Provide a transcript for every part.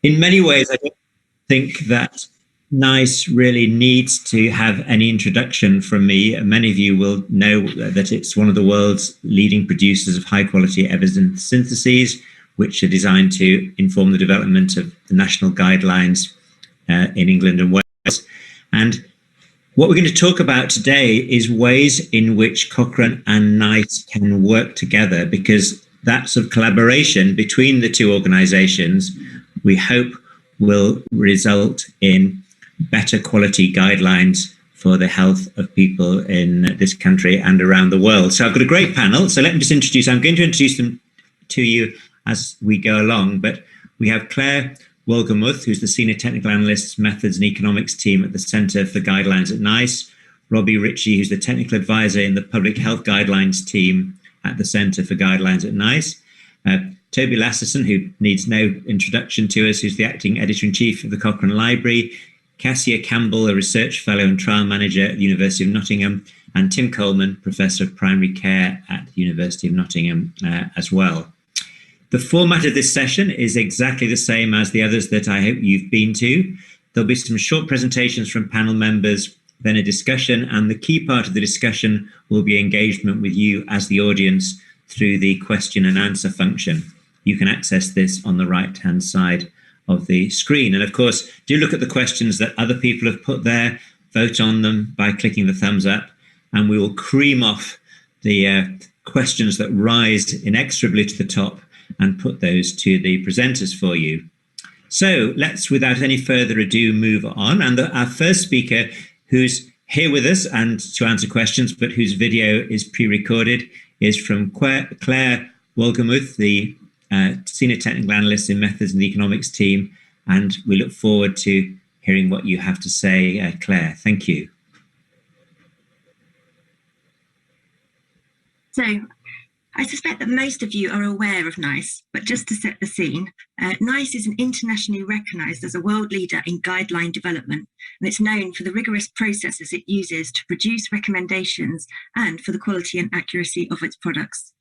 In many ways, I don't think that NICE really needs to have any introduction from me. Many of you will know that it's one of the world's leading producers of high quality evidence syntheses, which are designed to inform the development of the national guidelines in England and Wales. And what we're going to talk about today is ways in which Cochrane and NICE can work together, because that sort of collaboration between the two organisations, we hope, will result in better quality guidelines for the health of people in this country and around the world. So I've got a great panel. So let me just I'm going to introduce them to you as we go along. But we have Claire Wohlgemuth, who's the Senior Technical Analyst, Methods and Economics team at the Centre for Guidelines at NICE. Robbie Ritchie, who's the Technical Advisor in the Public Health Guidelines team at the Centre for Guidelines at NICE. Toby Lasserson, who needs no introduction to us, who's the Acting Editor-in-Chief of the Cochrane Library. Cassia Campbell, a Research Fellow and Trial Manager at the University of Nottingham. And Tim Coleman, Professor of Primary Care at the University of Nottingham as well. The format of this session is exactly the same as the others that I hope you've been to. There'll be some short presentations from panel members, then a discussion, and the key part of the discussion will be engagement with you as the audience through the question and answer function. You can access this on the right-hand side of the screen. And of course, do look at the questions that other people have put there, vote on them by clicking the thumbs up, and we will cream off the questions that rise inexorably to the top and put those to the presenters for you. So let's, without any further ado, move on. And our first speaker, who's here with us and to answer questions, but whose video is pre-recorded, is from Claire Wohlgemuth, the Senior Technical Analyst in Methods and the Economics team. And we look forward to hearing what you have to say, Claire. Thank you. So, I suspect that most of you are aware of NICE, but just to set the scene, NICE is internationally recognised as a world leader in guideline development, and it's known for the rigorous processes it uses to produce recommendations and for the quality and accuracy of its products.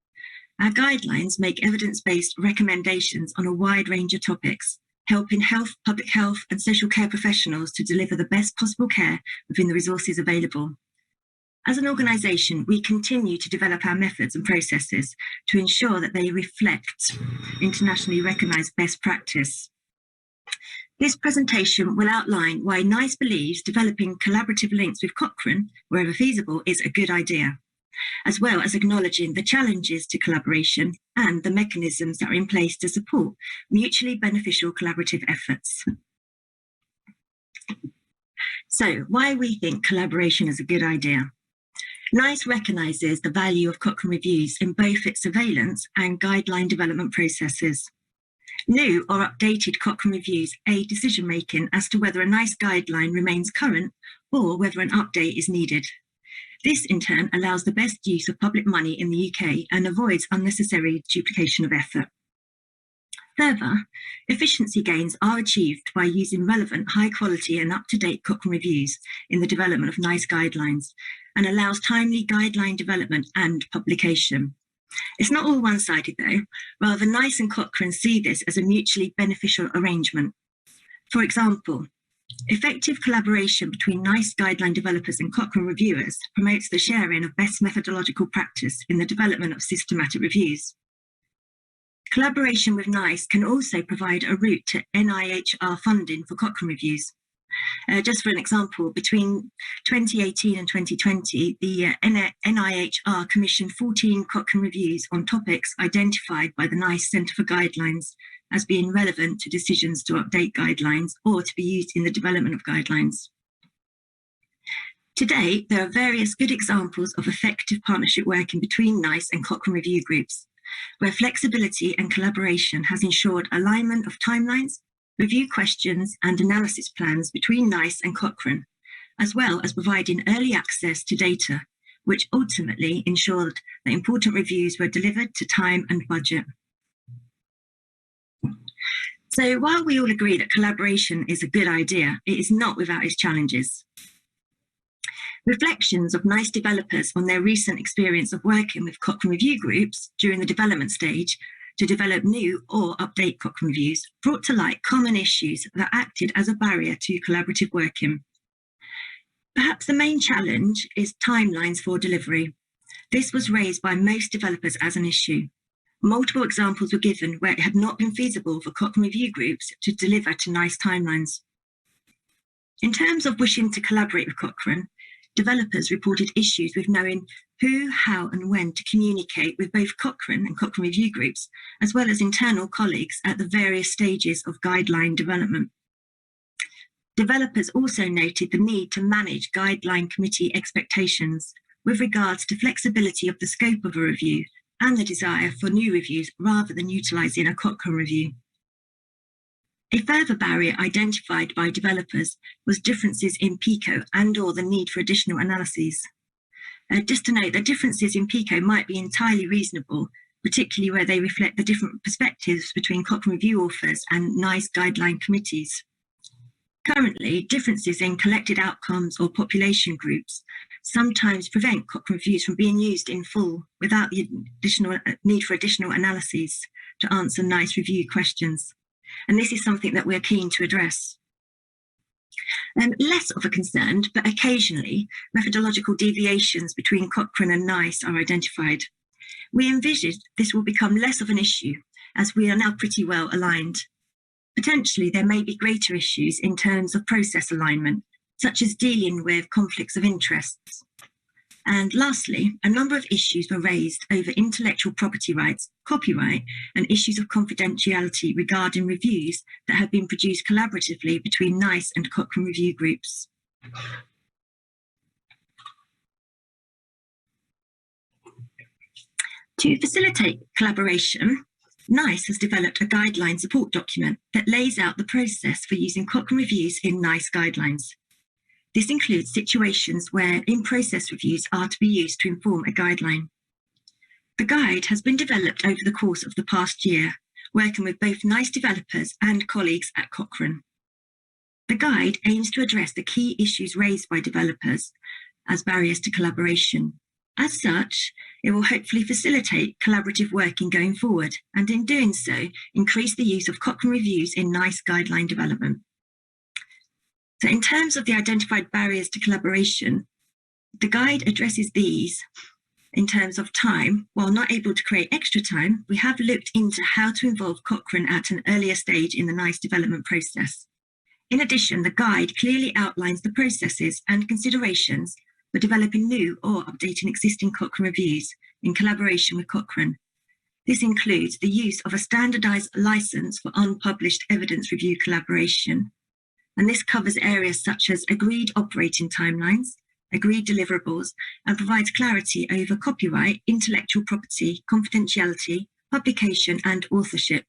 Our guidelines make evidence-based recommendations on a wide range of topics, helping health, public health and social care professionals to deliver the best possible care within the resources available. As an organisation, we continue to develop our methods and processes to ensure that they reflect internationally recognised best practice. This presentation will outline why NICE believes developing collaborative links with Cochrane, wherever feasible, is a good idea, as well as acknowledging the challenges to collaboration and the mechanisms that are in place to support mutually beneficial collaborative efforts. So, why we think collaboration is a good idea. NICE recognises the value of Cochrane reviews in both its surveillance and guideline development processes. New or updated Cochrane reviews aid decision-making as to whether a NICE guideline remains current or whether an update is needed. This, in turn, allows the best use of public money in the UK and avoids unnecessary duplication of effort. Further, efficiency gains are achieved by using relevant, high-quality and up-to-date Cochrane reviews in the development of NICE guidelines, and allows timely guideline development and publication. It's not all one-sided though. Rather, NICE and Cochrane see this as a mutually beneficial arrangement. For example, effective collaboration between NICE guideline developers and Cochrane reviewers promotes the sharing of best methodological practice in the development of systematic reviews. Collaboration with NICE can also provide a route to NIHR funding for Cochrane reviews. Just for an example, between 2018 and 2020, the NIHR commissioned 14 Cochrane reviews on topics identified by the NICE Centre for Guidelines as being relevant to decisions to update guidelines or to be used in the development of guidelines. Today, there are various good examples of effective partnership working between NICE and Cochrane review groups, where flexibility and collaboration has ensured alignment of timelines, review questions and analysis plans between NICE and Cochrane, as well as providing early access to data, which ultimately ensured that important reviews were delivered to time and budget. So while we all agree that collaboration is a good idea, it is not without its challenges. Reflections of NICE developers on their recent experience of working with Cochrane review groups during the development stage to develop new or update Cochrane reviews brought to light common issues that acted as a barrier to collaborative working. Perhaps the main challenge is timelines for delivery. This was raised by most developers as an issue. Multiple examples were given where it had not been feasible for Cochrane review groups to deliver to NICE timelines. In terms of wishing to collaborate with Cochrane, developers reported issues with knowing who, how, and when to communicate with both Cochrane and Cochrane review groups, as well as internal colleagues at the various stages of guideline development. Developers also noted the need to manage guideline committee expectations with regards to flexibility of the scope of a review and the desire for new reviews rather than utilising a Cochrane review. A further barrier identified by developers was differences in PICO and/or the need for additional analyses. Just to note that differences in PICO might be entirely reasonable, particularly where they reflect the different perspectives between Cochrane review authors and NICE guideline committees. Currently, differences in collected outcomes or population groups sometimes prevent Cochrane reviews from being used in full without the additional need for additional analyses to answer NICE review questions. And this is something that we're keen to address. Less of a concern, but occasionally methodological deviations between Cochrane and NICE are identified. We envisage this will become less of an issue as we are now pretty well aligned. Potentially, there may be greater issues in terms of process alignment, such as dealing with conflicts of interests. And lastly, a number of issues were raised over intellectual property rights, copyright, and issues of confidentiality regarding reviews that have been produced collaboratively between NICE and Cochrane review groups. To facilitate collaboration, NICE has developed a guideline support document that lays out the process for using Cochrane reviews in NICE guidelines. This includes situations where in-process reviews are to be used to inform a guideline. The guide has been developed over the course of the past year, working with both NICE developers and colleagues at Cochrane. The guide aims to address the key issues raised by developers as barriers to collaboration. As such, it will hopefully facilitate collaborative working going forward, and in doing so, increase the use of Cochrane reviews in NICE guideline development. So in terms of the identified barriers to collaboration, the guide addresses these in terms of time. While not able to create extra time, we have looked into how to involve Cochrane at an earlier stage in the NICE development process. In addition, the guide clearly outlines the processes and considerations for developing new or updating existing Cochrane reviews in collaboration with Cochrane. This includes the use of a standardised licence for unpublished evidence review collaboration. And this covers areas such as agreed operating timelines, agreed deliverables, and provides clarity over copyright, intellectual property, confidentiality, publication, and authorship.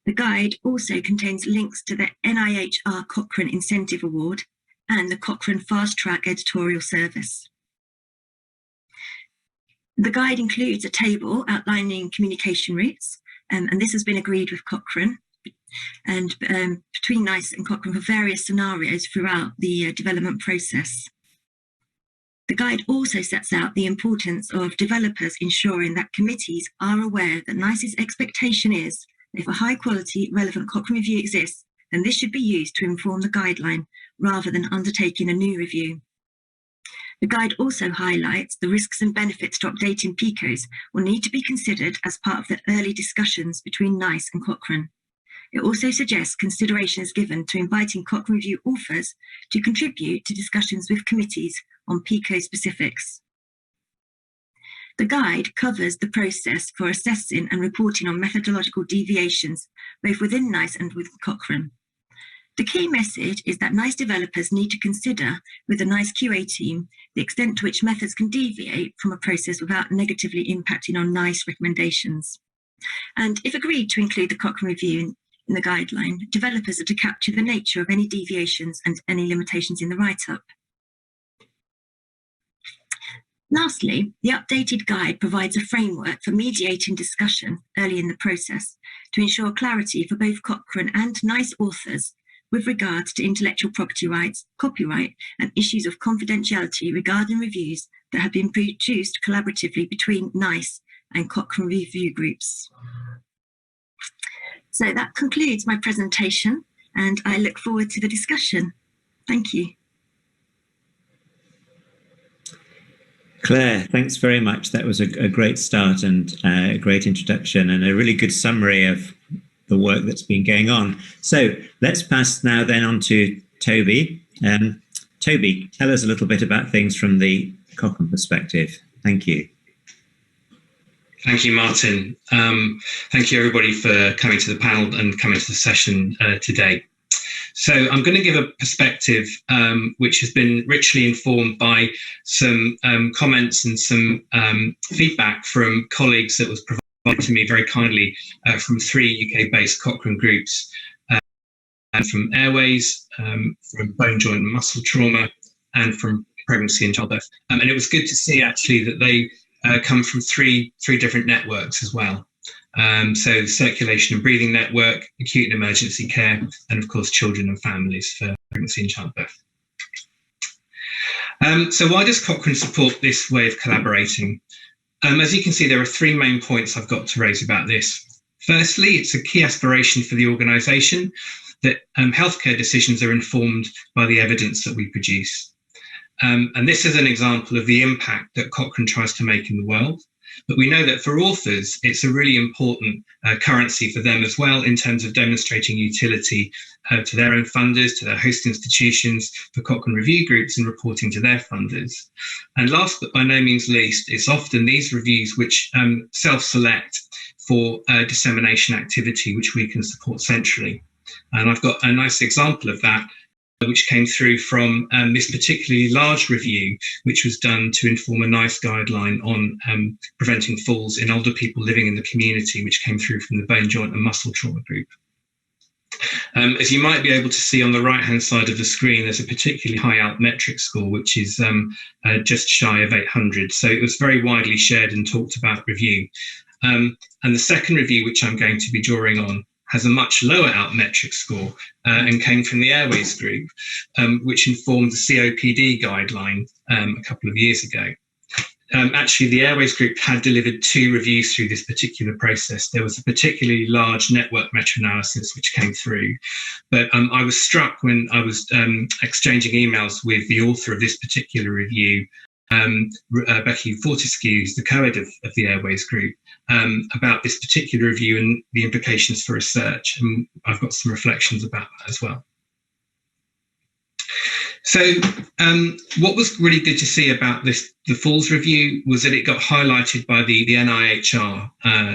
The guide also contains links to the NIHR Cochrane Incentive Award and the Cochrane Fast Track Editorial Service. The guide includes a table outlining communication routes, and this has been agreed with Cochrane and between NICE and Cochrane for various scenarios throughout the development process. The guide also sets out the importance of developers ensuring that committees are aware that NICE's expectation is that if a high quality relevant Cochrane review exists, then this should be used to inform the guideline rather than undertaking a new review. The guide also highlights the risks and benefits to updating PICOs will need to be considered as part of the early discussions between NICE and Cochrane. It also suggests considerations given to inviting Cochrane review authors to contribute to discussions with committees on PICO specifics. The guide covers the process for assessing and reporting on methodological deviations, both within NICE and with Cochrane. The key message is that NICE developers need to consider with the NICE QA team the extent to which methods can deviate from a process without negatively impacting on NICE recommendations. And if agreed to include the Cochrane review in the guideline, developers are to capture the nature of any deviations and any limitations in the write-up. Lastly, the updated guide provides a framework for mediating discussion early in the process to ensure clarity for both Cochrane and NICE authors with regards to intellectual property rights, copyright, and issues of confidentiality regarding reviews that have been produced collaboratively between NICE and Cochrane review groups. So that concludes my presentation, and I look forward to the discussion. Thank you. Claire, thanks very much. That was a great start and a great introduction and a really good summary of the work that's been going on. So let's pass now then on to Toby. Toby, tell us a little bit about things from the Cochrane perspective. Thank you. Thank you, Martin. Thank you, everybody, for coming to the panel and coming to the session today. So I'm going to give a perspective which has been richly informed by some comments and some feedback from colleagues that was provided to me very kindly from 3 UK-based Cochrane groups, from Airways, from Bone, Joint and Muscle Trauma, and from Pregnancy and Childbirth. And it was good to see actually that they come from three different networks as well. So Circulation and Breathing Network, Acute and Emergency Care, and of course Children and Families for Pregnancy and Childbirth. So why does Cochrane support this way of collaborating? As you can see, there are 3 main points I've got to raise about this. Firstly, it's a key aspiration for the organisation that healthcare decisions are informed by the evidence that we produce. And this is an example of the impact that Cochrane tries to make in the world. But we know that for authors, it's a really important currency for them as well in terms of demonstrating utility to their own funders, to their host institutions, for Cochrane review groups and reporting to their funders. And last but by no means least, it's often these reviews which self-select for dissemination activity, which we can support centrally. And I've got a nice example of that, which came through from this particularly large review, which was done to inform a NICE guideline on preventing falls in older people living in the community, which came through from the Bone, Joint and Muscle Trauma group. As you might be able to see on the right-hand side of the screen, there's a particularly high altmetric score, which is just shy of 800. So it was very widely shared and talked about review. And the second review, which I'm going to be drawing on, has a much lower altmetric score and came from the Airways group, which informed the COPD guideline a couple of years ago. Actually, the Airways group had delivered 2 reviews through this particular process. There was a particularly large network meta-analysis which came through. But I was struck when I was exchanging emails with the author of this particular review, Becky Fortescue, who's the co-head of the Airways group, about this particular review and the implications for research. And I've got some reflections about that as well. So what was really good to see about the Falls review was that it got highlighted by the NIHR,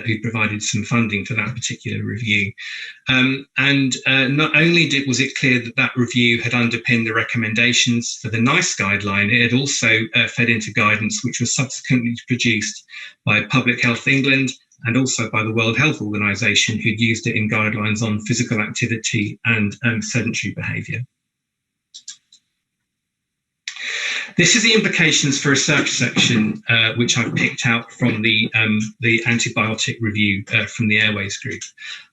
who provided some funding for that particular review. Not only was it clear that that review had underpinned the recommendations for the NICE guideline, it had also fed into guidance which was subsequently produced by Public Health England and also by the World Health Organization, who'd used it in guidelines on physical activity and sedentary behaviour. This is the implications for research section, which I've picked out from the antibiotic review from the Airways group.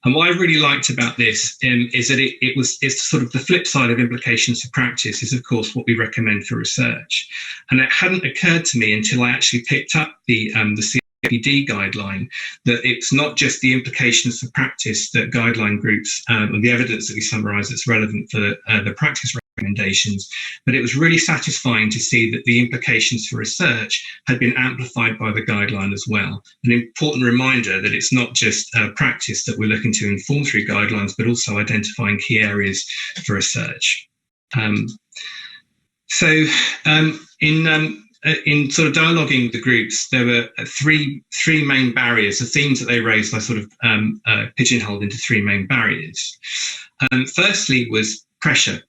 And what I really liked about this is that it's sort of the flip side of implications for practice is, of course, what we recommend for research. And it hadn't occurred to me until I actually picked up the COPD guideline that it's not just the implications for practice that guideline groups and the evidence that we summarise that's relevant for the practice recommendations, but it was really satisfying to see that the implications for research had been amplified by the guideline as well. An important reminder that it's not just practice that we're looking to inform through guidelines, but also identifying key areas for research. In sort of dialoguing the groups, there were three main barriers. The themes that they raised, I sort of pigeonholed into 3 main barriers. Firstly was pressure.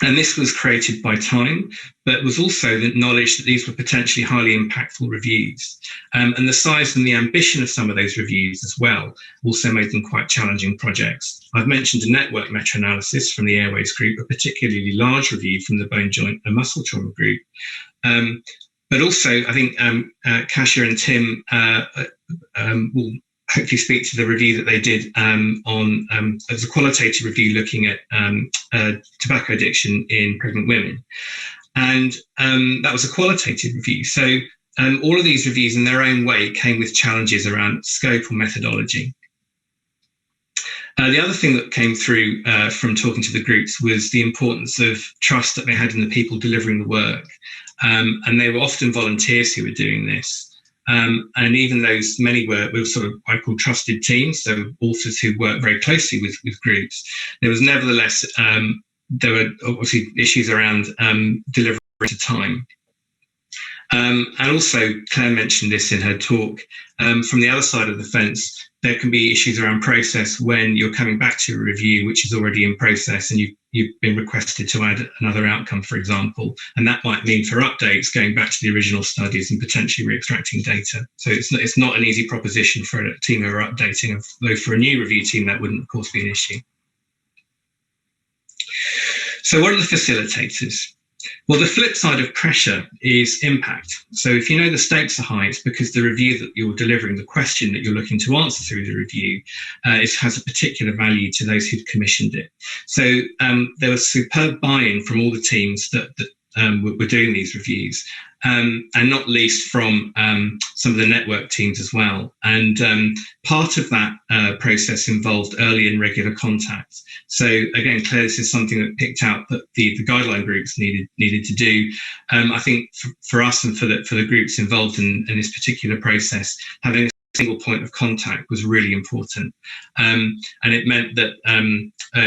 And this was created by time, but was also the knowledge that these were potentially highly impactful reviews. And the size and the ambition of some of those reviews as well also made them quite challenging projects. I've mentioned a network meta-analysis from the Airways group, a particularly large review from the Bone, Joint and Muscle Trauma group. But also, I think Kasia and Tim will hopefully speak to the review that they did as a qualitative review looking at tobacco addiction in pregnant women. And that was a qualitative review. So all of these reviews in their own way came with challenges around scope or methodology. The other thing that came through from talking to the groups was the importance of trust that they had in the people delivering the work. And they were often volunteers who were doing this. And even those, many were sort of what I call trusted teams, so authors who work very closely with groups. There was nevertheless, there were obviously issues around delivery to time. And also, Claire mentioned this in her talk, from the other side of the fence, there can be issues around process when you're coming back to a review which is already in process and you've been requested to add another outcome, for example. And that might mean for updates going back to the original studies and potentially re-extracting data. So it's not an easy proposition for a team who are updating, though for a new review team that wouldn't of course be an issue. So what are the facilitators? Well, the flip side of pressure is impact. So if you know the stakes are high, it's because the review that you're delivering, the question that you're looking to answer through the review, it has a particular value to those who've commissioned it. So there was superb buy-in from all the teams that were doing these reviews, and not least from some of the network teams as well. And part of that process involved early and regular contact. So again, Claire, this is something that picked out that the guideline groups needed to do. I think for us and for the groups involved in this particular process, having a single point of contact was really important. And it meant that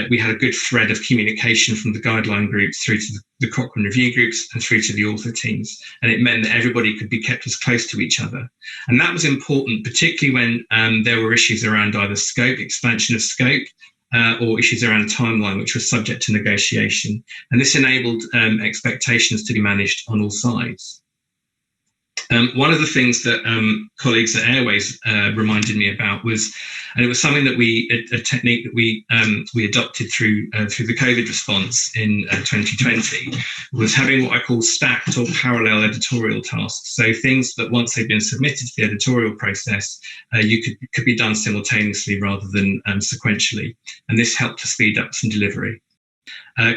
we had a good thread of communication from the guideline groups through to the Cochrane review groups and through to the author teams. And it meant that everybody could be kept as close to each other. And that was important, particularly when there were issues around either scope, expansion of scope, or issues around timeline, which was subject to negotiation. And this enabled expectations to be managed on all sides. One of the things that colleagues at Airways reminded me about was, and it was something that a technique that we adopted through the COVID response in 2020, was having what I call stacked or parallel editorial tasks. So things that once they've been submitted to the editorial process, could be done simultaneously rather than sequentially, and this helped to speed up some delivery.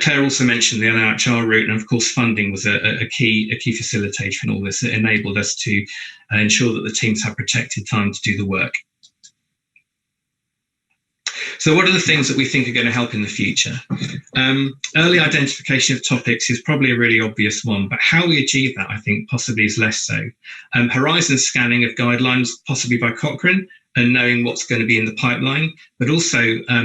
Claire also mentioned the NIHR route, and of course funding was a key facilitator in all this. It enabled us to ensure that the teams have protected time to do the work. So what are the things that we think are going to help in the future? Early identification of topics is probably a really obvious one, but how we achieve that, I think, possibly is less so. Horizon scanning of guidelines, possibly by Cochrane, and knowing what's going to be in the pipeline, but also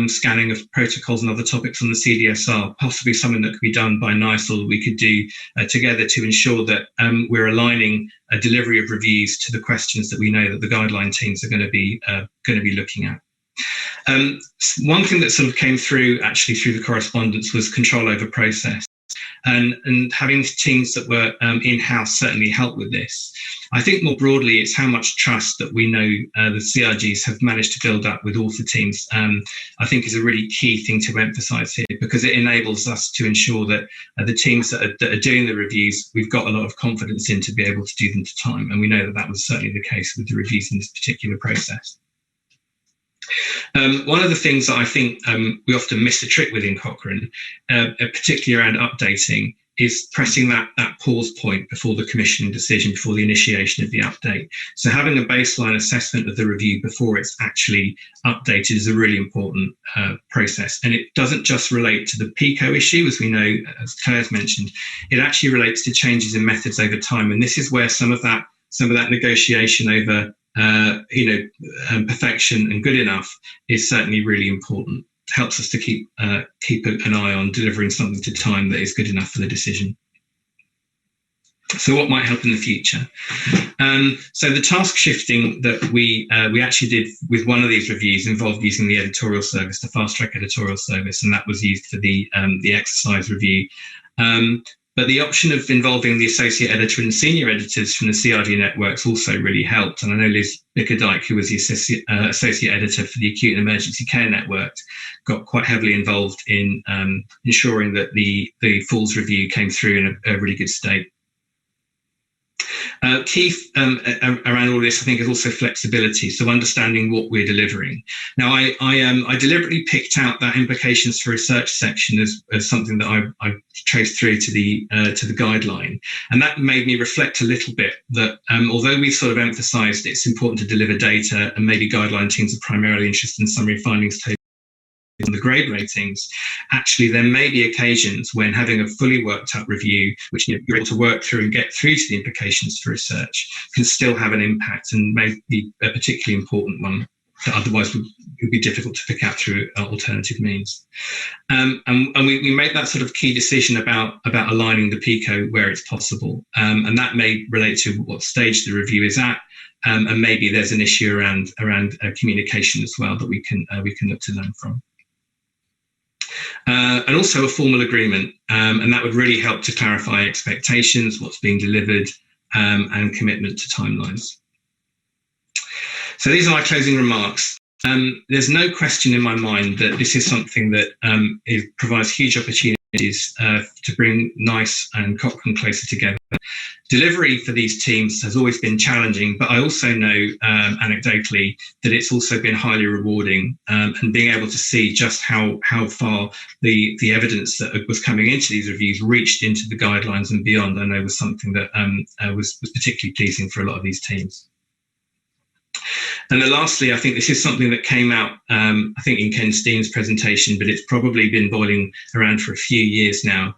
scanning of protocols and other topics on the CDSR, possibly something that could be done by NICE or we could do together to ensure that we're aligning a delivery of reviews to the questions that we know that the guideline teams are going to be looking at. One thing that sort of came through actually through the correspondence was control over process. And having teams that were in-house certainly helped with this. I think more broadly, it's how much trust that we know the CRGs have managed to build up with author teams, I think is a really key thing to emphasise here, because it enables us to ensure that the teams that are doing the reviews, we've got a lot of confidence in to be able to do them to time. And we know that that was certainly the case with the reviews in this particular process. One of the things that I think we often miss a trick with in Cochrane, particularly around updating, is pressing that pause point before the commissioning decision, before the initiation of the update. So having a baseline assessment of the review before it's actually updated is a really important process. And it doesn't just relate to the PICO issue, as we know, as Claire's mentioned, it actually relates to changes in methods over time. And this is where some of that negotiation over perfection and good enough is certainly really important. It helps us to keep an eye on delivering something to time that is good enough for the decision. So what might help in the future? So the task shifting that we actually did with one of these reviews involved using the editorial service, the fast track editorial service, and that was used for the exercise review. But the option of involving the associate editor and senior editors from the CRD networks also really helped. And I know Liz Bickerdike, who was the associate editor for the acute and emergency care network, got quite heavily involved in ensuring that the Falls review came through in a really good state. Key around all this, I think, is also flexibility. So understanding what we're delivering. Now, I deliberately picked out that implications for research section as something that I traced through to the guideline, and that made me reflect a little bit that although we sort of emphasised it's important to deliver data, and maybe guideline teams are primarily interested in summary findings tables on the grade ratings, actually there may be occasions when having a fully worked up review, which you're able to work through and get through to the implications for research, can still have an impact and may be a particularly important one that otherwise would be difficult to pick out through alternative means. And we made that sort of key decision about aligning the PICO where it's possible. And that may relate to what stage the review is at. And maybe there's an issue around communication as well that we can look to learn from. And also a formal agreement, and that would really help to clarify expectations, what's being delivered, and commitment to timelines. So these are my closing remarks. There's no question in my mind that this is something that provides huge opportunities to bring NICE and Cochrane closer together. Delivery for these teams has always been challenging, but I also know anecdotally that it's also been highly rewarding, and being able to see just how far the evidence that was coming into these reviews reached into the guidelines and beyond, I know was something that was particularly pleasing for a lot of these teams. And then lastly, I think this is something that came out, I think in Ken Steen's presentation, but it's probably been boiling around for a few years now,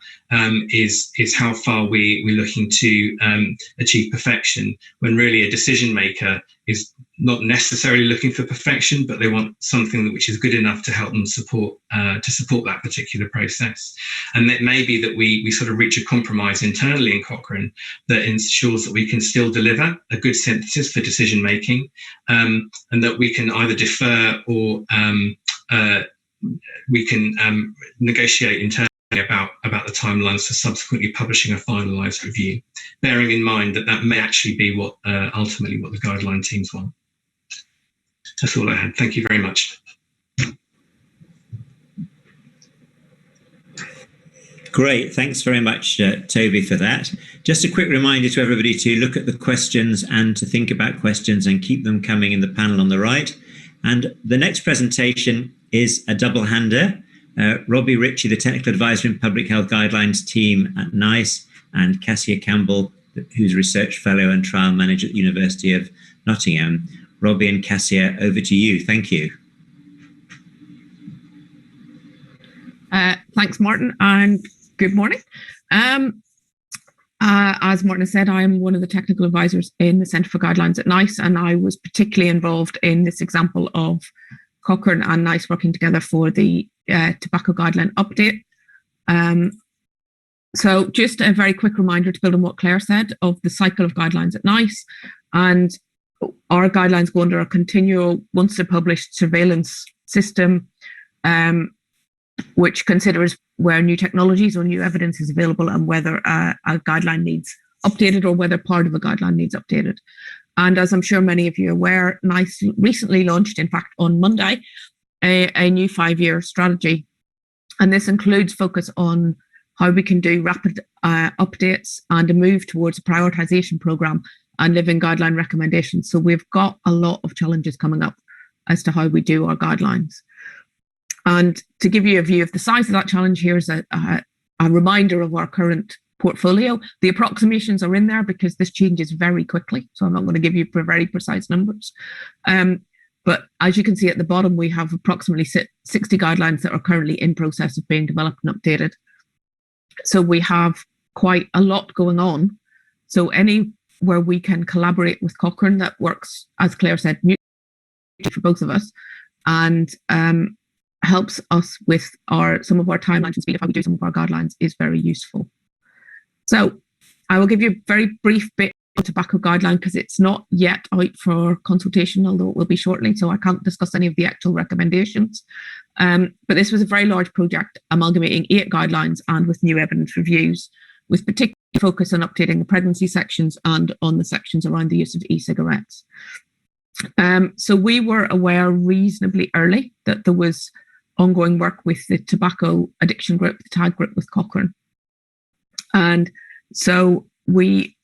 is how far we're looking to achieve perfection, when really a decision maker is not necessarily looking for perfection, but they want something which is good enough to help them support that particular process. And it may be that we sort of reach a compromise internally in Cochrane that ensures that we can still deliver a good synthesis for decision making, and that we can either defer or we can negotiate internally about the timelines for subsequently publishing a finalised review, bearing in mind that may actually be what ultimately what the guideline teams want. That's all I had. Thank you very much. Great. Thanks very much, Toby, for that. Just a quick reminder to everybody to look at the questions and to think about questions and keep them coming in the panel on the right. And the next presentation is a double-hander. Robbie Ritchie, the Technical Advisor in Public Health Guidelines team at NICE, and Cassia Campbell, who's a Research Fellow and Trial Manager at the University of Nottingham. Robbie and Cassia, over to you. Thank you. Thanks, Martin, and good morning. As Martin has said, I am one of the technical advisors in the Centre for Guidelines at NICE, and I was particularly involved in this example of Cochrane and NICE working together for the tobacco guideline update. So just a very quick reminder to build on what Claire said of the cycle of guidelines at NICE. And our guidelines go under a continual, once they're published, surveillance system, which considers where new technologies or new evidence is available and whether a guideline needs updated or whether part of a guideline needs updated. And as I'm sure many of you are aware, NICE recently launched, in fact, on Monday, a new 5-year strategy. And this includes focus on how we can do rapid updates and a move towards a prioritization program and living guideline recommendations. So we've got a lot of challenges coming up as to how we do our guidelines. And to give you a view of the size of that challenge, here's a reminder of our current portfolio. The approximations are in there because this changes very quickly. So I'm not going to give you very precise numbers. But as you can see at the bottom, we have approximately 60 guidelines that are currently in process of being developed and updated. So we have quite a lot going on. So anywhere we can collaborate with Cochrane that works, as Claire said, mutually for both of us, and helps us with some of our timelines and speed of how we do some of our guidelines is very useful. So I will give you a very brief bit on tobacco guideline because it's not yet out for consultation, although it will be shortly, so I can't discuss any of the actual recommendations. But this was a very large project amalgamating 8 guidelines and with new evidence reviews, with particular focus on updating the pregnancy sections and on the sections around the use of e-cigarettes. So we were aware reasonably early that there was ongoing work with the tobacco addiction group, the TAG group with Cochrane. And so we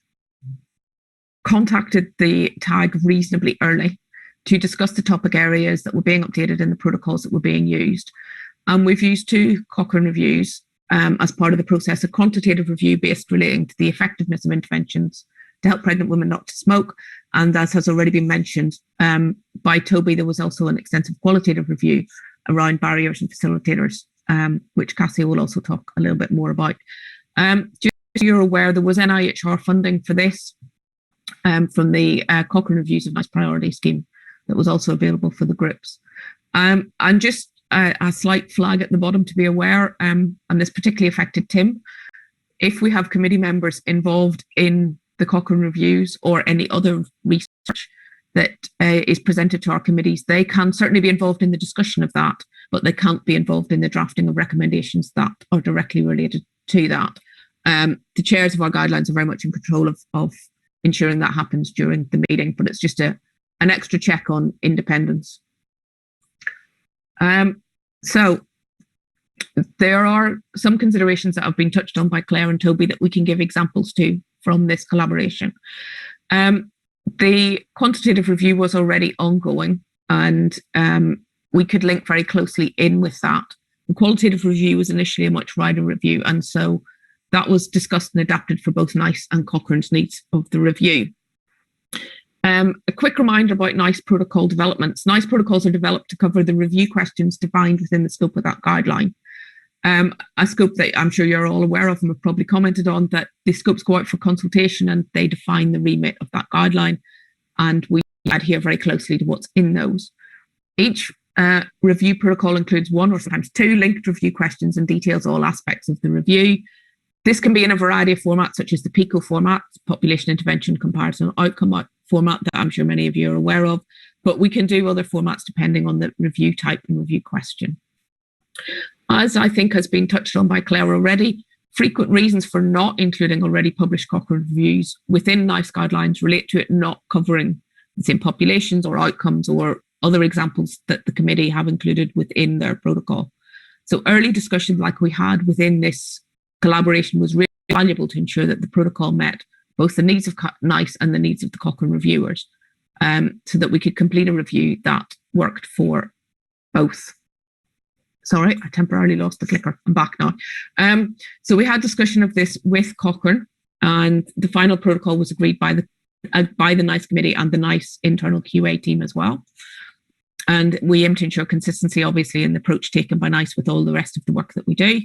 contacted the TAG reasonably early to discuss the topic areas that were being updated in the protocols that were being used. And we've used 2 Cochrane reviews as part of the process, a quantitative review based relating to the effectiveness of interventions to help pregnant women not to smoke. And as has already been mentioned by Toby, there was also an extensive qualitative review around barriers and facilitators, which Cassia will also talk a little bit more about. Just so you're aware, there was NIHR funding for this from the Cochrane Reviews of NICE Priority Scheme that was also available for the groups. And just a slight flag at the bottom to be aware, and this particularly affected Tim. If we have committee members involved in the Cochrane Reviews or any other research that is presented to our committees, they can certainly be involved in the discussion of that, but they can't be involved in the drafting of recommendations that are directly related to that. The chairs of our guidelines are very much in control of ensuring that happens during the meeting, but it's just an extra check on independence. So there are some considerations that have been touched on by Claire and Toby that we can give examples to from this collaboration. The quantitative review was already ongoing, and we could link very closely in with that. The qualitative review was initially a much wider review, and so that was discussed and adapted for both NICE and Cochrane's needs of the review. A quick reminder about NICE protocol developments. NICE protocols are developed to cover the review questions defined within the scope of that guideline. A scope that I'm sure you're all aware of and have probably commented on, that the scopes go out for consultation and they define the remit of that guideline, and we adhere very closely to what's in those. Each review protocol includes one or sometimes two linked review questions and details all aspects of the review. This can be in a variety of formats, such as the PICO format, population intervention comparison outcome format that I'm sure many of you are aware of, but we can do other formats depending on the review type and review question. As I think has been touched on by Claire already, frequent reasons for not including already published Cochrane reviews within NICE guidelines relate to it not covering the same populations or outcomes or other examples that the committee have included within their protocol. So early discussion like we had within this collaboration was really valuable to ensure that the protocol met both the needs of NICE and the needs of the Cochrane reviewers, so that we could complete a review that worked for both. Sorry, I temporarily lost the clicker. I'm back now. So we had discussion of this with Cochrane, and the final protocol was agreed by the NICE committee and the NICE internal QA team as well. And we aim to ensure consistency, obviously, in the approach taken by NICE with all the rest of the work that we do.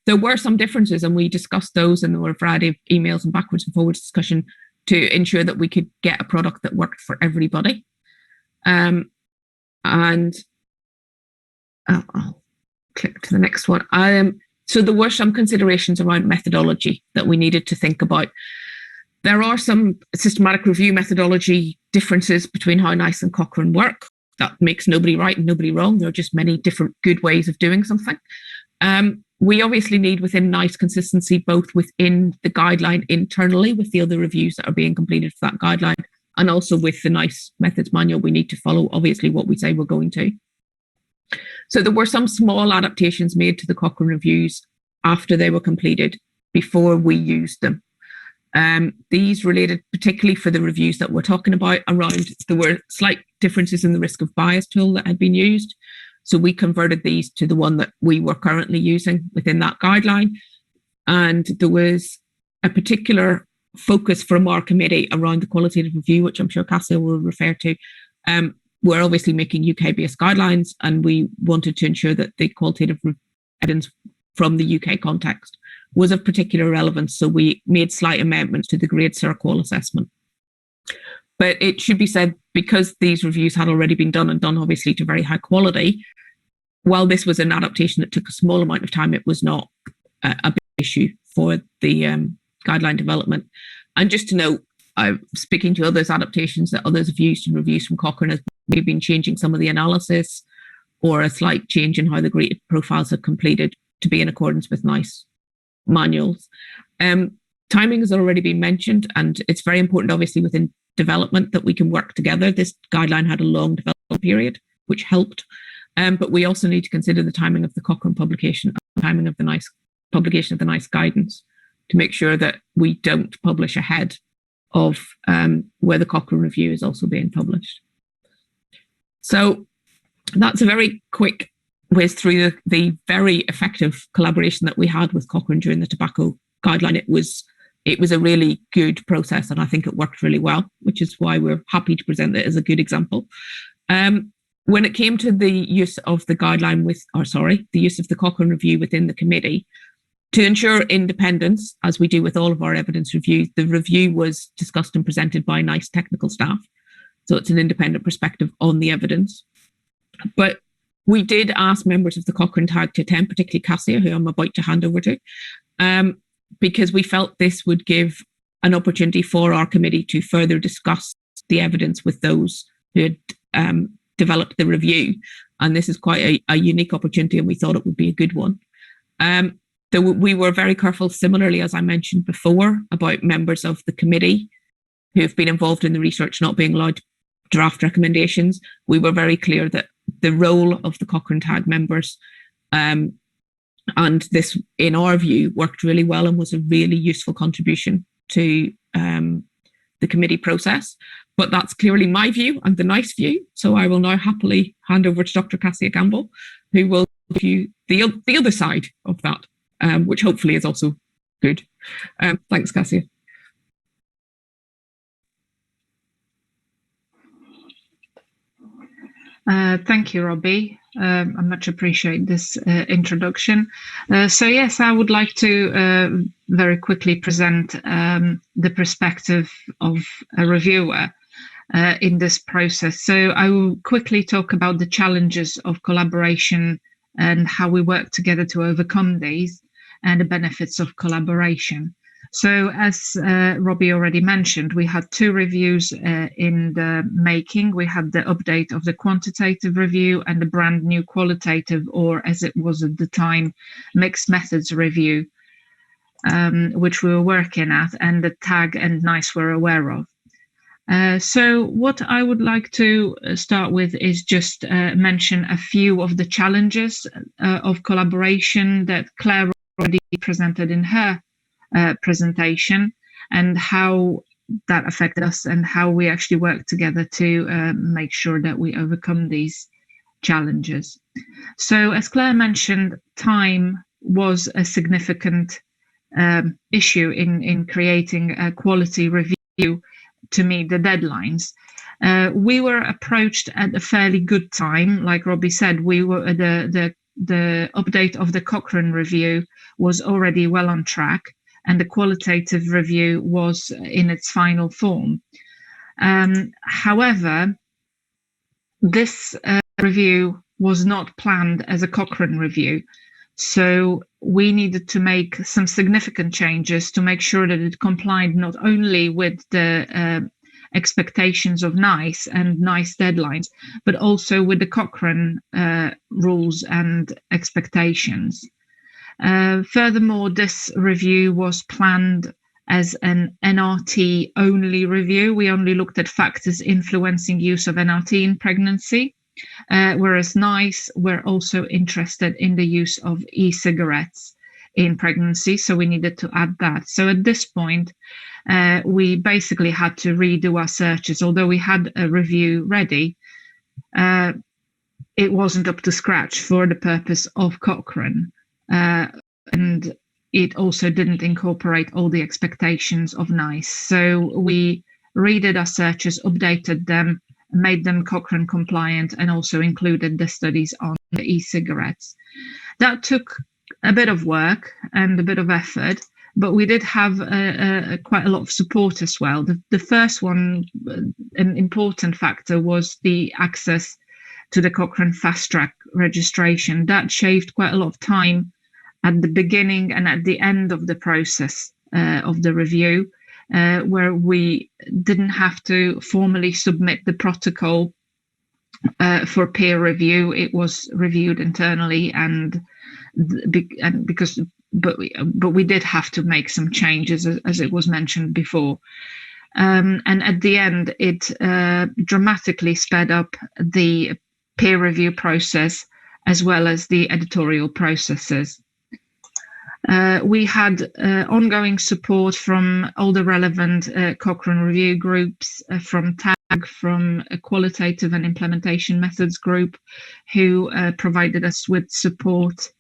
There were some differences, and we discussed those, and there were a variety of emails and backwards and forwards discussion to ensure that we could get a product that worked for everybody. And I'll click to the next one. So there were some considerations around methodology that we needed to think about. There are some systematic review methodology differences between how NICE and Cochrane work. That makes nobody right and nobody wrong. There are just many different good ways of doing something. We obviously need within NICE consistency, both within the guideline internally with the other reviews that are being completed for that guideline, and also with the NICE methods manual. We need to follow, obviously, what we say we're going to. So there were some small adaptations made to the Cochrane reviews after they were completed before we used them. These related particularly for the reviews that we're talking about around, there were slight differences in the risk of bias tool that had been used. So we converted these to the one that we were currently using within that guideline. And there was a particular focus from our committee around the qualitative review, which I'm sure Cassia will refer to. We're obviously making UK-based guidelines, and we wanted to ensure that the qualitative evidence from the UK context was of particular relevance. So we made slight amendments to the grade CERQUAL assessment. But it should be said, because these reviews had already been done and done obviously to very high quality, while this was an adaptation that took a small amount of time, it was not a big issue for the guideline development. And just to note, speaking to others, adaptations that others have used in reviews from Cochrane has maybe been changing some of the analysis or a slight change in how the graded profiles are completed to be in accordance with NICE manuals. Timing has already been mentioned, and it's very important, obviously, within development that we can work together. This guideline had a long development period, which helped, but we also need to consider the timing of the Cochrane publication and the timing of the NICE publication of the NICE guidance to make sure that we don't publish ahead of where the Cochrane review is also being published. So that's a very quick whiz through the very effective collaboration that we had with Cochrane during the tobacco guideline. It was a really good process, and I think it worked really well, which is why we're happy to present it as a good example. when it came to the use of the guideline the use of the Cochrane review within the committee, to ensure independence, as we do with all of our evidence reviews, the review was discussed and presented by NICE technical staff. So it's an independent perspective on the evidence. But we did ask members of the Cochrane TAG to attend, particularly Cassia, who I'm about to hand over to, because we felt this would give an opportunity for our committee to further discuss the evidence with those who had developed the review. And this is quite a unique opportunity, and we thought it would be a good one. We were very careful, similarly, as I mentioned before, about members of the committee who have been involved in the research not being allowed to draft recommendations. We were very clear that the role of the Cochrane TAG members, and this, in our view, worked really well and was a really useful contribution to the committee process. But that's clearly my view and the NICE view. So I will now happily hand over to Dr. Cassia Gamble, who will give you the other side of that, which hopefully is also good. Thanks, Cassia. Thank you, Robbie. I much appreciate this introduction. So yes, I would like to very quickly present the perspective of a reviewer in this process. So I will quickly talk about the challenges of collaboration and how we work together to overcome these, and the benefits of collaboration. So as Robbie already mentioned, we had 2 reviews in the making. We had the update of the quantitative review and the brand new qualitative, or as it was at the time, mixed methods review, which we were working at, and the TAG and NICE were aware of. So what I would like to start with is just mention a few of the challenges of collaboration that Claire already presented in her presentation, and how that affected us and how we actually work together to make sure that we overcome these challenges. So as Claire mentioned, time was a significant issue in creating a quality review to meet the deadlines. We were approached at a fairly good time. Like Robbie said, we were the update of the Cochrane review was already well on track, and the qualitative review was in its final form. However, this review was not planned as a Cochrane review. So we needed to make some significant changes to make sure that it complied not only with the expectations of NICE and NICE deadlines, but also with the Cochrane rules and expectations. Furthermore, this review was planned as an NRT only review. We only looked at factors influencing use of NRT in pregnancy, whereas NICE were also interested in the use of e-cigarettes in pregnancy, so we needed to add that. So at this point, we basically had to redo our searches. Although we had a review ready, it wasn't up to scratch for the purpose of Cochrane. And it also didn't incorporate all the expectations of NICE. So we redid our searches, updated them, made them Cochrane compliant, and also included the studies on the e-cigarettes. That took a bit of work and a bit of effort, but we did have quite a lot of support as well. The first one, an important factor, was the access to the Cochrane Fast Track registration. That shaved quite a lot of time at the beginning and at the end of the process of the review, where we didn't have to formally submit the protocol for peer review. It was reviewed internally, but we did have to make some changes, as it was mentioned before. And at the end, it dramatically sped up the peer review process as well as the editorial processes. We had ongoing support from all the relevant Cochrane review groups, from TAG, from a qualitative and implementation methods group, who provided us with support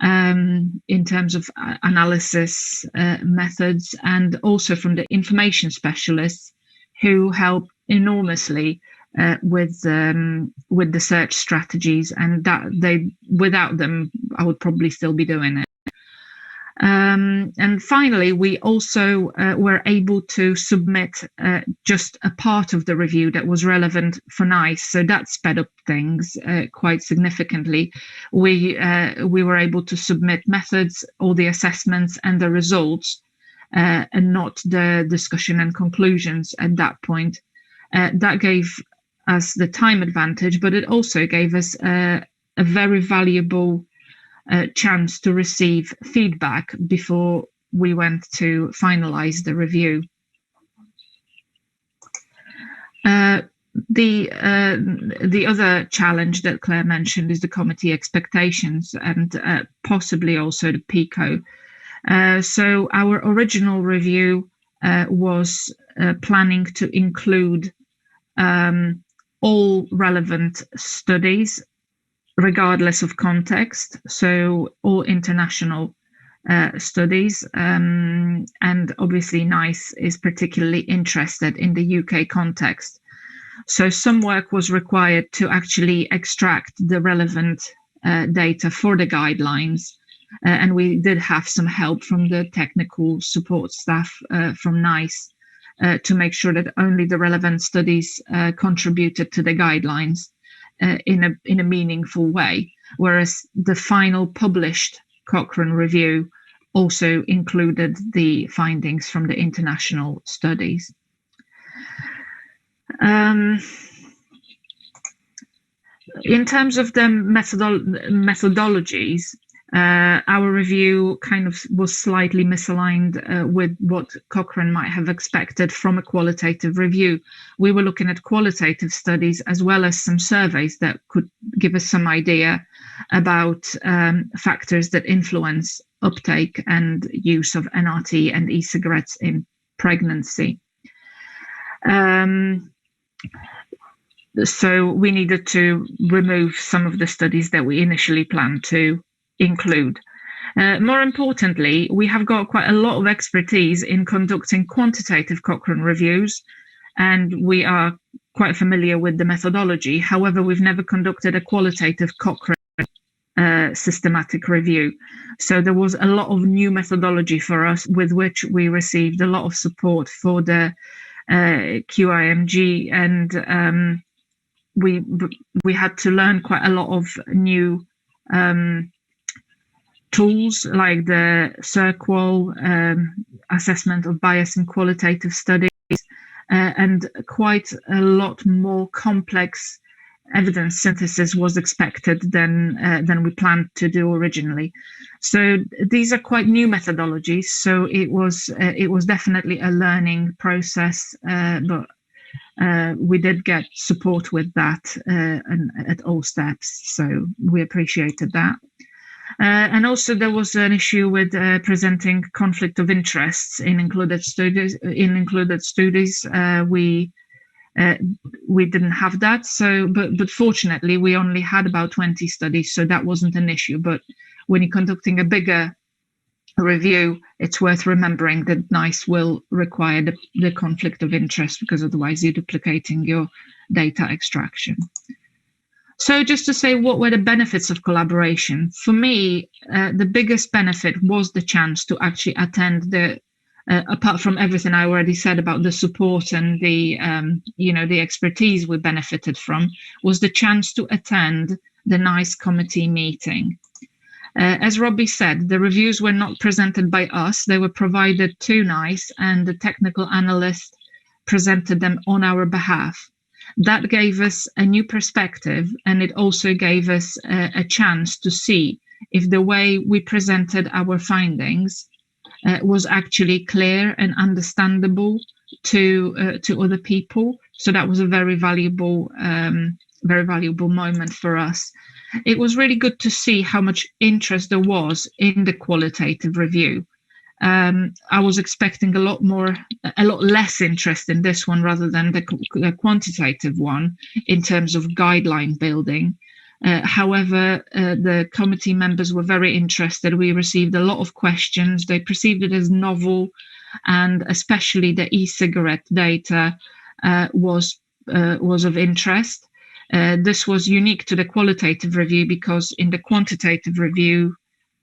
in terms of analysis methods, and also from the information specialists, who helped enormously with the search strategies, and that without them, I would probably still be doing it. And finally, we also were able to submit just a part of the review that was relevant for NICE. So that sped up things quite significantly. We were able to submit methods, all the assessments and the results, and not the discussion and conclusions at that point. That gave us the time advantage, but it also gave us a very valuable chance to receive feedback before we went to finalize the review. The other challenge that Claire mentioned is the committee expectations and possibly also the PICO. So our original review was planning to include all relevant studies, regardless of context, so all international studies, and obviously NICE is particularly interested in the UK context. So some work was required to actually extract the relevant data for the guidelines, and we did have some help from the technical support staff from NICE to make sure that only the relevant studies contributed to the guidelines in a meaningful way, whereas the final published Cochrane review also included the findings from the international studies. In terms of the methodologies, our review kind of was slightly misaligned with what Cochrane might have expected from a qualitative review. We were looking at qualitative studies as well as some surveys that could give us some idea about factors that influence uptake and use of NRT and e-cigarettes in pregnancy. So we needed to remove some of the studies that we initially planned to include. More importantly, we have got quite a lot of expertise in conducting quantitative Cochrane reviews, and we are quite familiar with the methodology. However, we've never conducted a qualitative Cochrane systematic review. So there was a lot of new methodology for us, with which we received a lot of support for the QIMG, and we had to learn quite a lot of new tools like the CIRQUAL assessment of bias in qualitative studies, and quite a lot more complex evidence synthesis was expected than we planned to do originally. So these are quite new methodologies. So it was definitely a learning process, but we did get support with that and at all steps. So we appreciated that. And also there was an issue with presenting conflict of interests in included studies. We didn't have that. So, but fortunately, we only had about 20 studies, so that wasn't an issue. But when you're conducting a bigger review, it's worth remembering that NICE will require the conflict of interest, because otherwise you're duplicating your data extraction. So just to say, what were the benefits of collaboration? For me, the biggest benefit was the chance to actually attend the, apart from everything I already said about the support and the, the expertise we benefited from, was the chance to attend the NICE committee meeting. As Robbie said, the reviews were not presented by us. They were provided to NICE, and the technical analyst presented them on our behalf. That gave us a new perspective, and it also gave us a chance to see if the way we presented our findings was actually clear and understandable to other people. So that was a very valuable moment for us. It was really good to see how much interest there was in the qualitative review. I was expecting a lot less interest in this one rather than the quantitative one in terms of guideline building. However, the committee members were very interested. We received a lot of questions. They perceived it as novel, and especially the e-cigarette data was was of interest. This was unique to the qualitative review because in the quantitative review,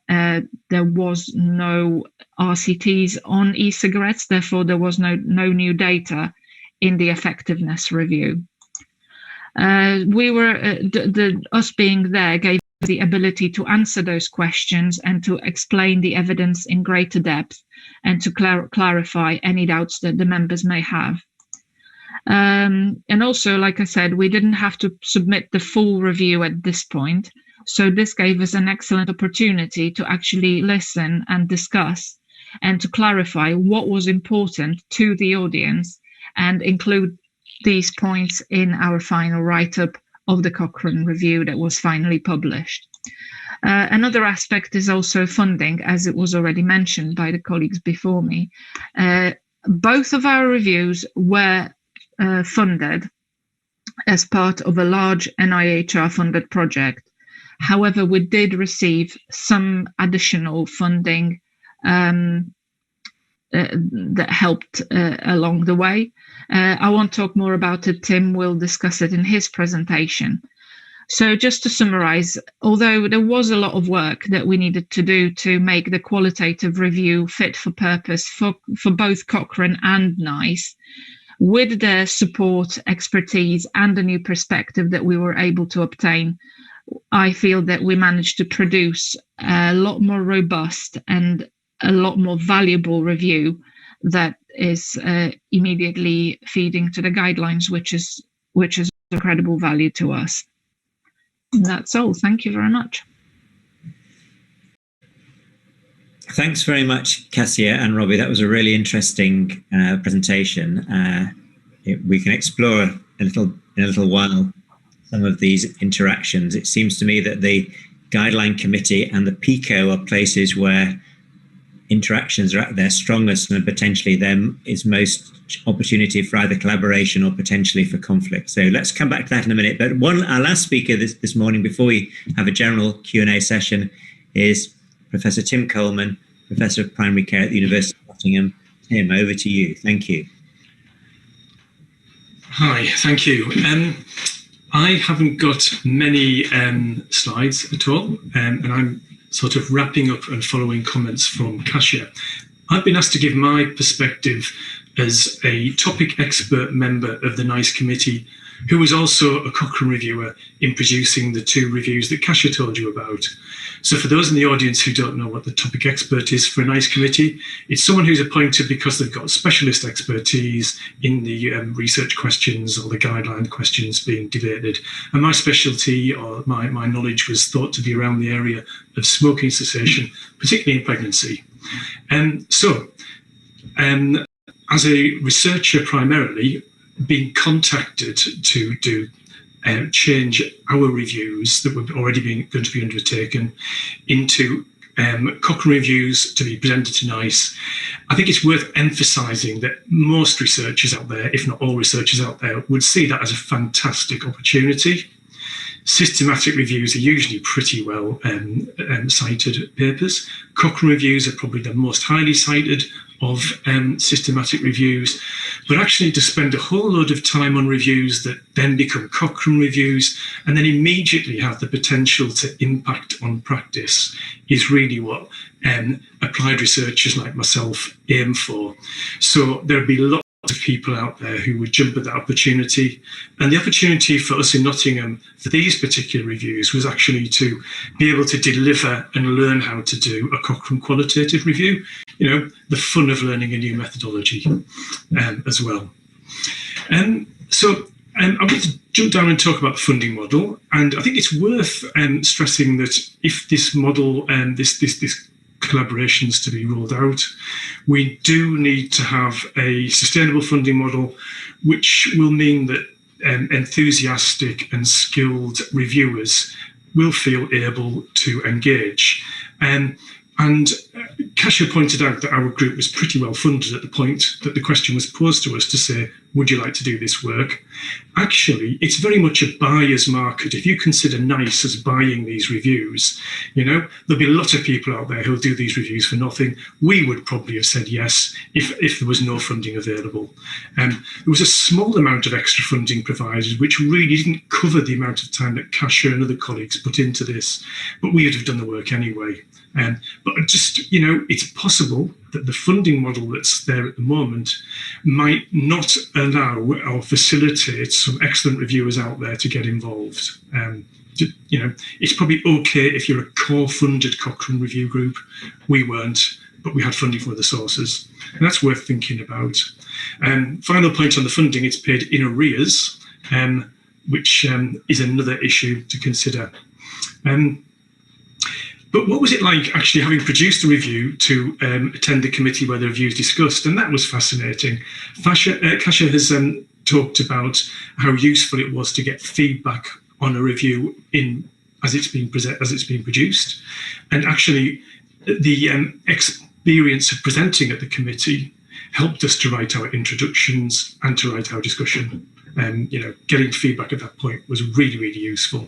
there was no RCTs on e-cigarettes, therefore there was no new data in the effectiveness review. Us being there gave the ability to answer those questions and to explain the evidence in greater depth and to clarify any doubts that the members may have. And also, like I said, we didn't have to submit the full review at this point. So this gave us an excellent opportunity to actually listen and discuss and to clarify what was important to the audience and include these points in our final write-up of the Cochrane review that was finally published. Another aspect is also funding, as it was already mentioned by the colleagues before me. Both of our reviews were funded as part of a large NIHR-funded project. However, we did receive some additional funding that helped along the way. I won't talk more about it. Tim will discuss it in his presentation. So just to summarize, although there was a lot of work that we needed to do to make the qualitative review fit for purpose for both Cochrane and NICE, with their support, expertise, and the new perspective that we were able to obtain, I feel that we managed to produce a lot more robust and a lot more valuable review that is immediately feeding to the guidelines, which is incredible value to us. And that's all. Thank you very much. Thanks very much, Cassia and Robbie. That was a really interesting presentation. We can explore in a little while some of these interactions. It seems to me that the Guideline Committee and the PICO are places where interactions are at their strongest, and potentially there is most opportunity for either collaboration or potentially for conflict. So let's come back to that in a minute. But our last speaker this morning, before we have a general Q&A session, is Professor Tim Coleman, Professor of Primary Care at the University of Nottingham. Tim, over to you. Thank you. Hi, thank you. I haven't got many slides at all, and I'm sort of wrapping up and following comments from Kasia. I've been asked to give my perspective as a topic expert member of the NICE committee, who was also a Cochrane reviewer in producing the two reviews that Kasia told you about. So for those in the audience who don't know what the topic expert is for a NICE committee, it's someone who's appointed because they've got specialist expertise in the research questions or the guideline questions being debated. And my specialty or my knowledge was thought to be around the area of smoking cessation, particularly in pregnancy. As a researcher primarily, being contacted to do change our reviews that were already going to be undertaken into Cochrane reviews to be presented to NICE, I think it's worth emphasising that most researchers out there, if not all researchers out there, would see that as a fantastic opportunity. Systematic reviews are usually pretty well cited papers. Cochrane reviews are probably the most highly cited of systematic reviews, but actually to spend a whole load of time on reviews that then become Cochrane reviews and then immediately have the potential to impact on practice is really what applied researchers like myself aim for. So there'll be lots of people out there who would jump at that opportunity, and the opportunity for us in Nottingham for these particular reviews was actually to be able to deliver and learn how to do a Cochrane qualitative review, you know, the fun of learning a new methodology as well. I'm going to jump down and talk about the funding model, and I think it's worth stressing that if this model and this collaborations to be rolled out, we do need to have a sustainable funding model, which will mean that enthusiastic and skilled reviewers will feel able to engage. And Kasia pointed out that our group was pretty well funded at the point that the question was posed to us to say, would you like to do this work? Actually, it's very much a buyer's market. If you consider NICE as buying these reviews, there'll be a lot of people out there who'll do these reviews for nothing. We would probably have said yes if there was no funding available. There was a small amount of extra funding provided, which really didn't cover the amount of time that Kasia and other colleagues put into this, but we would have done the work anyway. But just, it's possible that the funding model that's there at the moment might not allow or facilitate some excellent reviewers out there to get involved. It's probably okay if you're a core funded Cochrane review group. We weren't, but we had funding from other sources. And that's worth thinking about. Final point on the funding, it's paid in arrears, which is another issue to consider. But what was it like actually having produced a review to attend the committee where the review is discussed? And that was fascinating. Kasia has talked about how useful it was to get feedback on a review as it's being produced. And actually, the experience of presenting at the committee helped us to write our introductions and to write our discussion. Getting feedback at that point was really, really useful.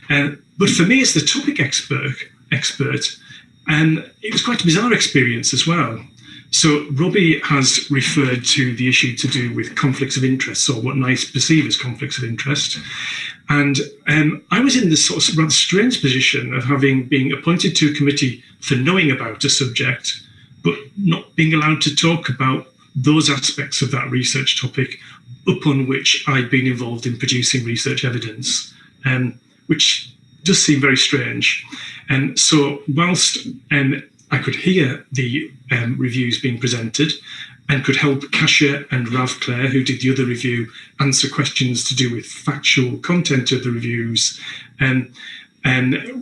But for me as the topic expert, it was quite a bizarre experience as well. So Robbie has referred to the issue to do with conflicts of interest, or what NICE perceive as conflicts of interest. And I was in this sort of rather strange position of having been appointed to a committee for knowing about a subject, but not being allowed to talk about those aspects of that research topic upon which I'd been involved in producing research evidence, which does seem very strange. And so whilst I could hear the reviews being presented and could help Kasia and Rav Claire, who did the other review, answer questions to do with factual content of the reviews, and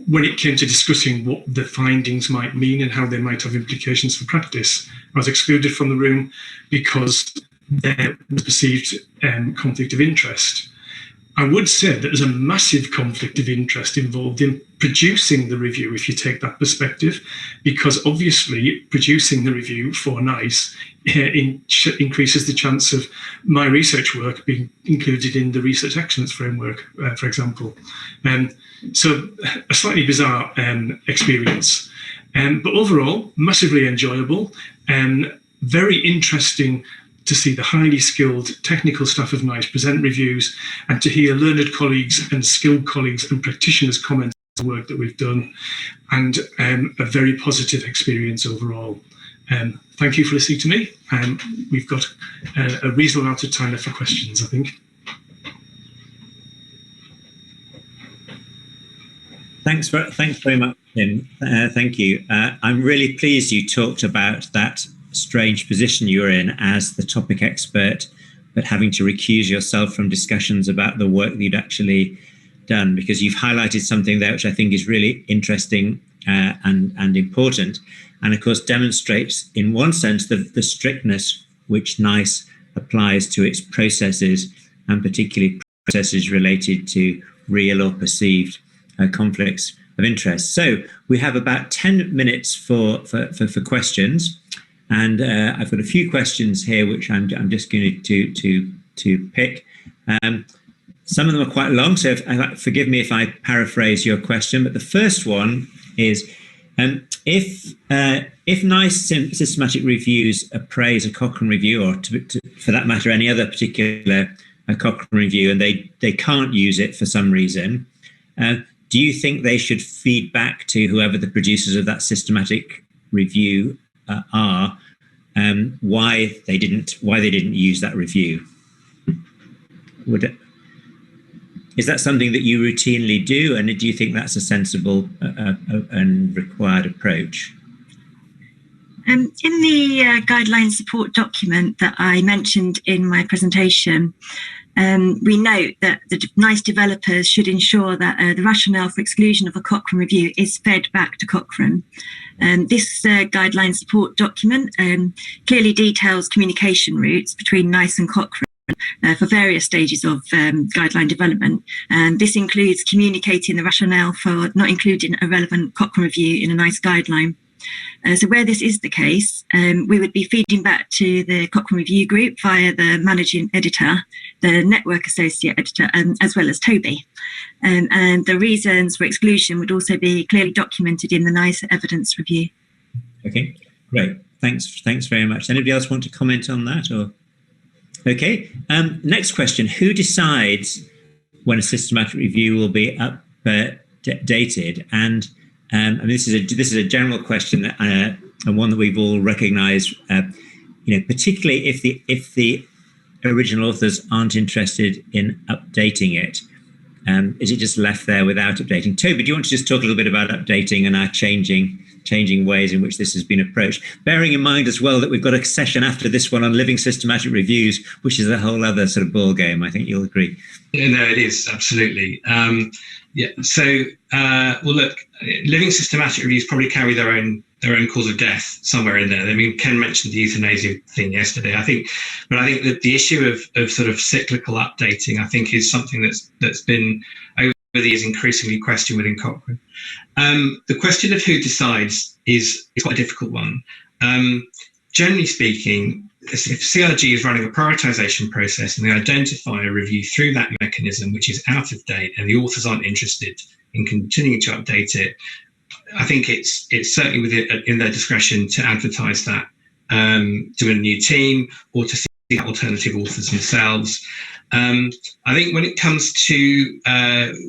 when it came to discussing what the findings might mean and how they might have implications for practice, I was excluded from the room because there was perceived conflict of interest. I would say that there's a massive conflict of interest involved in producing the review, if you take that perspective, because obviously producing the review for NICE increases the chance of my research work being included in the Research Excellence Framework, for example. So a slightly bizarre experience, but overall massively enjoyable and very interesting to see the highly skilled technical staff of NICE present reviews and to hear learned colleagues and skilled colleagues and practitioners comment on the work that we've done, and a very positive experience overall. Thank you for listening to me. We've got a reasonable amount of time left for questions, I think. Thanks very much, Tim. Thank you. I'm really pleased you talked about that strange position you're in as the topic expert, but having to recuse yourself from discussions about the work that you'd actually done, because you've highlighted something there which I think is really interesting and important, and of course demonstrates in one sense the strictness which NICE applies to its processes, and particularly processes related to real or perceived conflicts of interest. So we have about 10 minutes for questions. And I've got a few questions here, which I'm just going to pick. Some of them are quite long, so forgive me if I paraphrase your question. But the first one is, if NICE systematic reviews appraise a Cochrane review, or for that matter, any other particular Cochrane review, and they can't use it for some reason, do you think they should feed back to whoever the producers of that systematic review are why they didn't use that review? Is that something that you routinely do, and do you think that's a sensible and required approach? In the guideline support document that I mentioned in my presentation, we note that the NICE developers should ensure that the rationale for exclusion of a Cochrane review is fed back to Cochrane. This guideline support document clearly details communication routes between NICE and Cochrane for various stages of guideline development. And this includes communicating the rationale for not including a relevant Cochrane review in a NICE guideline. So where this is the case, we would be feeding back to the Cochrane Review Group via the managing editor, the network associate editor, as well as Toby. And the reasons for exclusion would also be clearly documented in the NICE evidence review. Okay, great. Thanks very much. Anybody else want to comment on that? Or okay, next question: who decides when a systematic review will be updated? And this is a general question, and one that we've all recognised. Particularly if the original authors aren't interested in updating it, is it just left there without updating? Toby, do you want to just talk a little bit about updating and our changing ways in which this has been approached, bearing in mind as well that we've got a session after this one on living systematic reviews, which is a whole other sort of ball game. I think you'll agree. Yeah, no, it is absolutely. So look, living systematic reviews probably carry their own cause of death somewhere in there. I mean, Ken mentioned the euthanasia thing yesterday. I think that the issue of sort of cyclical updating, I think, is something that's been over the years increasingly questioned within Cochrane. The question of who decides is quite a difficult one. Generally speaking, if CRG is running a prioritisation process and they identify a review through that mechanism which is out of date and the authors aren't interested in continuing to update it, I think it's certainly in their discretion to advertise that to a new team or to seek alternative authors themselves. I think when it comes to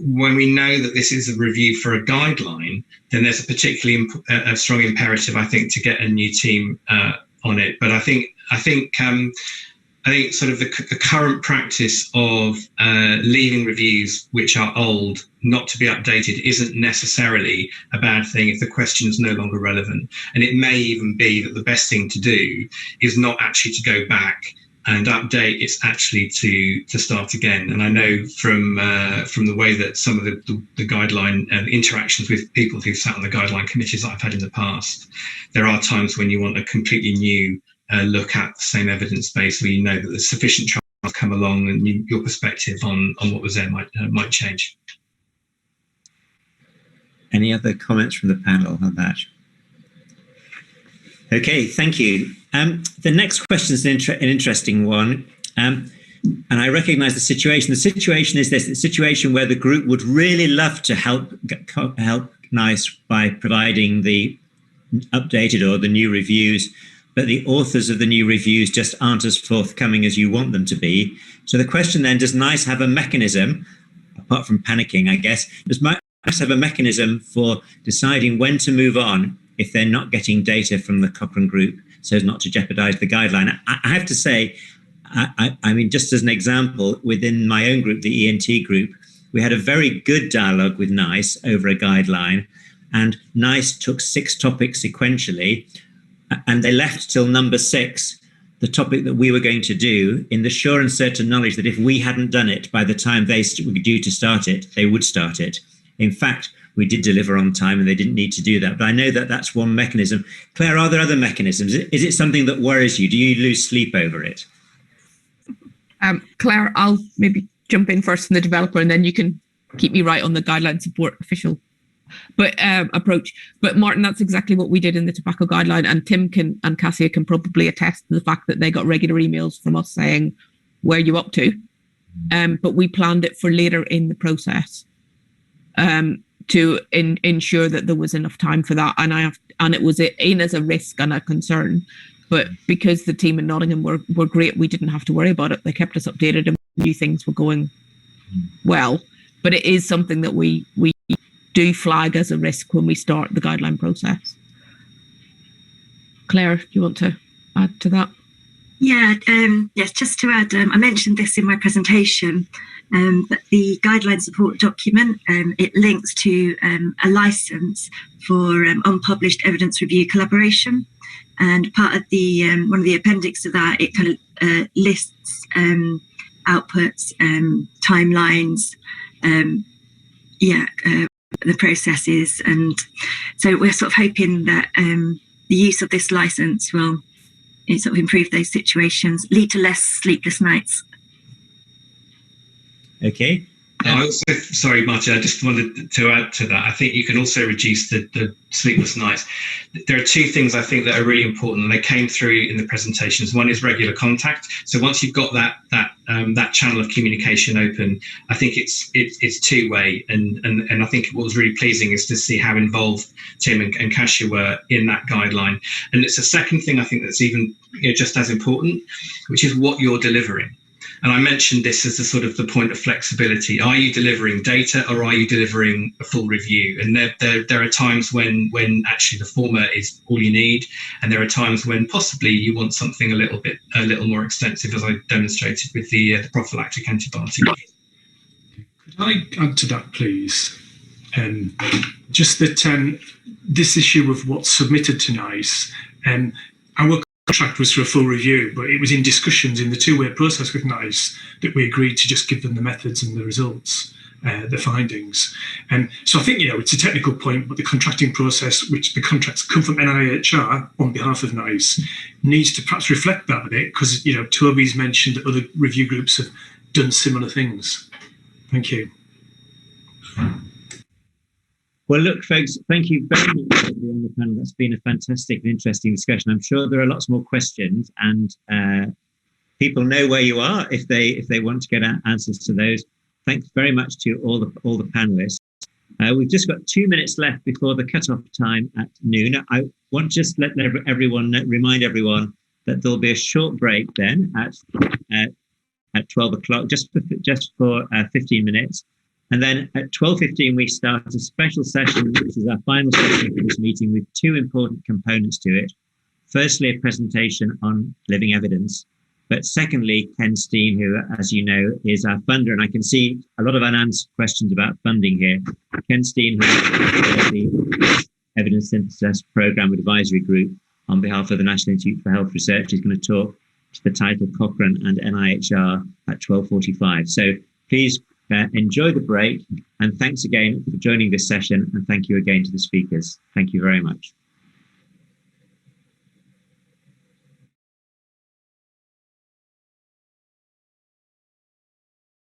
when we know that this is a review for a guideline, then there's a particularly a strong imperative, I think, to get a new team on it. But I think sort of the current practice of leaving reviews which are old not to be updated isn't necessarily a bad thing if the question is no longer relevant. And it may even be that the best thing to do is not actually to go back and update, it's actually to start again. And I know from the way that some of the guideline interactions with people who sat on the guideline committees that I've had in the past, there are times when you want a completely new look at the same evidence base where you know that there's sufficient trials to come along and your perspective on what was there might change. Any other comments from the panel on that? Okay, thank you. The next question is an interesting one, and I recognise the situation. The situation is this: the situation where the group would really love to help NICE by providing the updated or the new reviews, but the authors of the new reviews just aren't as forthcoming as you want them to be. So the question then, does NICE have a mechanism, apart from panicking, I guess, does NICE have a mechanism for deciding when to move on if they're not getting data from the Cochrane group, so as not to jeopardize the guideline? I have to say, I mean, just as an example, within my own group, the ENT group, we had a very good dialogue with NICE over a guideline, and NICE took 6 topics sequentially, and they left till number 6, the topic that we were going to do, in the sure and certain knowledge that if we hadn't done it by the time they were due to start it, they would start it. In fact, we did deliver on time and they didn't need to do that. But I know that that's one mechanism. Claire, are there other mechanisms? Is it something that worries you? Do you lose sleep over it? Claire, I'll maybe jump in first from the developer and then you can keep me right on the guideline support official approach. But Martin, that's exactly what we did in the tobacco guideline, and Tim and Cassia can probably attest to the fact that they got regular emails from us saying, where are you up to? But we planned it for later in the process to ensure that there was enough time for that. And it was in as a risk and a concern. But because the team in Nottingham were great, we didn't have to worry about it. They kept us updated and knew things were going well. But it is something that we do flag as a risk when we start the guideline process. Claire, do you want to add to that? Yeah, yes, just to add, I mentioned this in my presentation, but the guideline support document, it links to a license for unpublished evidence review collaboration. And part of the one of the appendix of that, it kind of lists outputs, timelines, the processes. And so we're sort of hoping that the use of this license will sort of improve those situations, lead to less sleepless nights. Okay. I also, sorry, Martin, I just wanted to add to that. I think you can also reduce the sleepless nights. There are two things I think that are really important, and they came through in the presentations. One is regular contact. So once you've got that channel of communication open, I think it's two-way. And I think what was really pleasing is to see how involved Tim and Kasia were in that guideline. And it's a second thing I think that's even just as important, which is what you're delivering. And I mentioned this as the point of flexibility. Are you delivering data, or are you delivering a full review? And there are times when actually the former is all you need, and there are times when possibly you want something a little more extensive, as I demonstrated with the prophylactic antibiotic. Could I add to that, please? Just that this issue of what's submitted to NICE, our contract was for a full review, but it was in discussions in the two-way process with NICE that we agreed to just give them the methods and the results, the findings. And so I think, it's a technical point, but the contracting process, which the contracts come from NIHR on behalf of NICE, needs to perhaps reflect that a bit, because, Toby's mentioned that other review groups have done similar things. Thank you. Well, look, folks, thank you very much for being on the panel. That's been a fantastic and interesting discussion. I'm sure there are lots more questions, and people know where you are if they want to get answers to those. Thanks very much to all the panelists. We've just got 2 minutes left before the cut-off time at noon. I want to just remind everyone that there'll be a short break then at 12 o'clock, just for 15 minutes. And then at 12:15, we start a special session, which is our final session for this meeting, with two important components to it. Firstly, a presentation on living evidence. But secondly, Ken Steen, who, as you know, is our funder, and I can see a lot of unanswered questions about funding here. Ken Steen, who is the Evidence Synthesis Programme Advisory Group on behalf of the National Institute for Health Research, is going to talk to the title Cochrane and NIHR at 12:45. So please enjoy the break, and thanks again for joining this session, and thank you again to the speakers. Thank you very much.